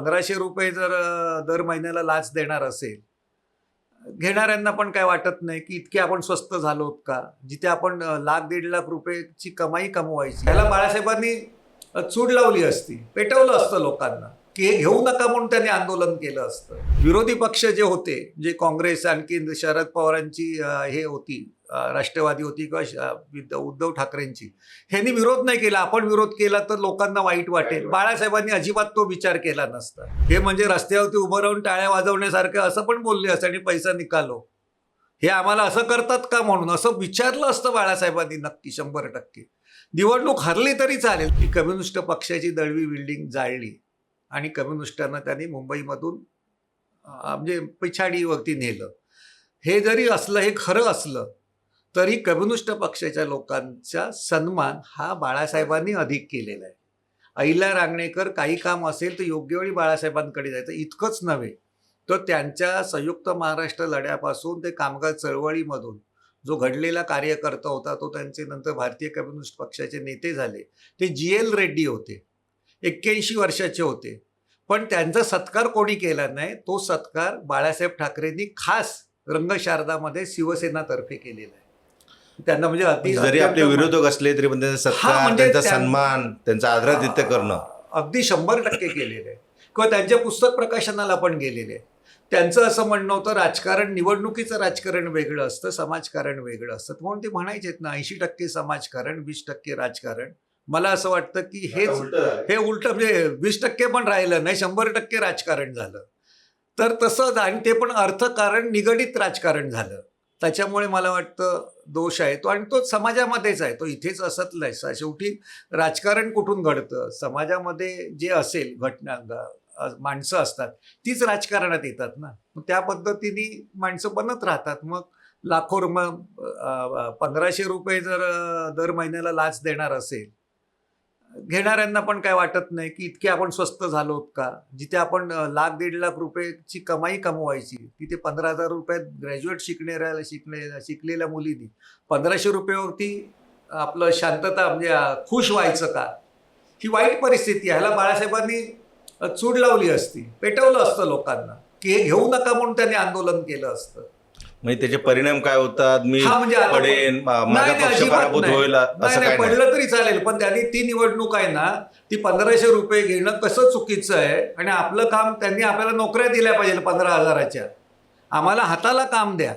₹1500 जर दर महिन्याला लाच देणार असेल, घेणाऱ्यांना पण काय वाटत नाही की इतके आपण स्वस्त झालोत का? जिथे आपण लाख दीड लाख रुपयाची कमाई कमवायची, त्याला बाळासाहेबांनी चूड लावली असती, पेटवलं असतं लोकांना की हे घेऊ नका म्हणून त्यांनी आंदोलन केलं असतं. विरोधी पक्ष जे होते, जे काँग्रेस आणखी शरद पवारांची हे होती, राष्ट्रवादी होती किंवा उद्धव ठाकरेंची, ह्यांनी विरोध नाही केला. आपण विरोध केला तर लोकांना वाईट वाटेल. बाळासाहेबांनी अजिबात तो विचार केला नसता. हे म्हणजे रस्त्यावरती उभं राहून टाळ्या वाजवण्यासारखं असं पण बोलले असते आणि पैसा निकालो, हे आम्हाला असं करतात का म्हणून असं विचारलं असतं बाळासाहेबांनी नक्की 100%. निवडणूक हरली तरी चालेल. की कम्युनिस्ट पक्षाची दळवी बिल्डिंग जाळली आणि कम्युनिस्टांना त्यांनी मुंबईमधून म्हणजे पिछाडीवरती नेलं. हे जरी असलं, हे खरं असलं तरी कम्युनिस्ट पक्षाच्या लोकांचा सन्मान हा बाळासाहेबांनी अधिक केलेला आहे. अहिल्या रांगणेकर काही काम असेल तर योग्य वेळी बाळासाहेबांकडे जायचं. इतकंच नव्हे तर त्यांच्या संयुक्त महाराष्ट्र लढ्यापासून ते कामगार चळवळीमधून जो घडलेला कार्यकर्ता होता, तो त्यांचे नंतर भारतीय कम्युनिस्ट पक्षाचे नेते झाले, ते GL रेड्डी होते. 81 वर्षाचे होते. पण त्यांचा सत्कार कोणी केला नाही. तो सत्कार बाळासाहेब ठाकरेंनी खास रंगशारदामध्ये शिवसेनातर्फे केलेला आहे. त्यांना म्हणजे जरी आपले विरोधक असले तरी पण त्यांचा सत्कार, म्हणजे त्यांचा सन्मान, त्यांचा आदरातिथ्य करणं अगदी 100% केलेलं आहे. किंवा त्यांच्या पुस्तक प्रकाशनाला पण गेलेले आहे. त्यांचं असं म्हणणं होतं, राजकारण, निवडणुकीचं राजकारण वेगळं असतं, समाजकारण वेगळं असतं. म्हणून ते म्हणायचेत ना, 80% समाजकारण, 20% राजकारण. मला असं वाटतं की हे उलट म्हणजे 20% पण राहिलं नाही, 100% राजकारण झालं. तर तसं, आणि ते पण अर्थकारण निगडीत राजकारण झालं. त्याच्यामुळे मला वाटतं दोष आहे तो, आणि तो समाजामध्येच आहे, तो इथेच असत नाही. शेवटी राजकारण कुठून घडतं? समाजामध्ये जे असेल घटना, माणसं असतात तीच राजकारणात येतात ना. मग त्या पद्धतीने माणसं बनत राहतात. मग लाखो ₹1500 जर दर महिन्याला लाच देणार असेल, घेणाऱ्यांना पण काय वाटत नाही की इतके आपण स्वस्त झालोत का? जिथे आपण लाख दीड लाख रुपयाची कमाई कमवायची, तिथे ₹15,000 ग्रॅज्युएट शिकलेल्या मुलींनी ₹1500वरती आपलं शांतता म्हणजे खुश व्हायचं का? ही वाईट परिस्थिती आहे. ह्याला बाळासाहेबांनी चूड लावली असती, पेटवलं असतं लोकांना की हे घेऊ नका म्हणून त्यांनी आंदोलन केलं असतं. म्हणजे त्याचे परिणाम काय होतात? मी म्हणजे पडेन, माझा पक्ष पराभूत होईल असं काय पडलं तरी चालेल, पण त्यांनी ती निवडणूक आहे ना, ती ₹1500 घेणं कसं चुकीचं आहे? आणि आपलं काम, त्यांनी आपल्याला नोकऱ्या दिल्या पाहिजे 15,000च्या. आम्हाला हाताला काम द्या,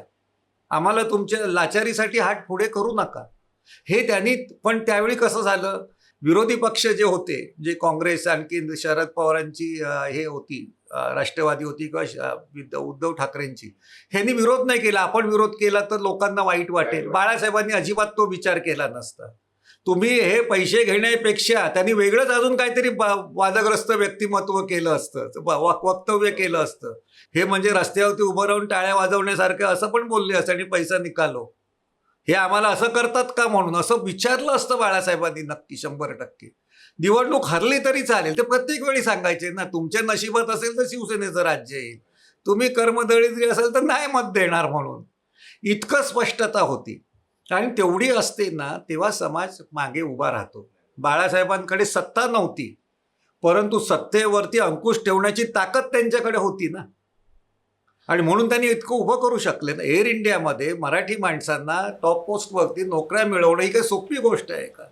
आम्हाला तुमच्या लाचारीसाठी हात पुढे करू नका, हे त्यांनी. पण त्यावेळी कसं झालं, विरोधी पक्ष जे होते, जे काँग्रेस आणखी शरद पवारांची हे होती, राष्ट्रवादी होती किंवा उद्धव ठाकरेंची, ह्यांनी विरोध नाही केला. आपण विरोध केला तर लोकांना वाईट वाटेल. बाळासाहेबांनी अजिबात तो विचार केला नसता. तुम्ही हे पैसे घेण्यापेक्षा त्यांनी वेगळंच अजून काहीतरी वादग्रस्त व्यक्तिमत्व केलं असतं, वक्तव्य केलं असतं. हे म्हणजे रस्त्यावरती उभं राहून टाळ्या वाजवण्यासारखं असं पण बोलले असते आणि पैसा निकालो, हे आम्हाला असं करतात का म्हणून असं विचारलं असतं बाळासाहेबांनी नक्की 100%. निवडणूक हरली तरी चालेल. ते प्रत्येक वेळी सांगायचे ना, तुमच्या नशिबात असेल तर शिवसेनेचं राज्य येईल, तुम्ही कर्मदळिद्री असेल तर नाही मत देणार म्हणून. इतकं स्पष्टता होती. आणि तेवढी असते ना, तेव्हा समाज मागे उभा राहतो. बाळासाहेबांकडे सत्ता नव्हती, परंतु सत्तेवरती अंकुश ठेवण्याची ताकद त्यांच्याकडे होती ना, आणि म्हणून त्यांनी इतकं उभं करू शकले ना. एअर इंडियामध्ये मराठी माणसांना टॉप पोस्टवरती नोकऱ्या मिळवणं ही काही सोपी गोष्ट आहे का?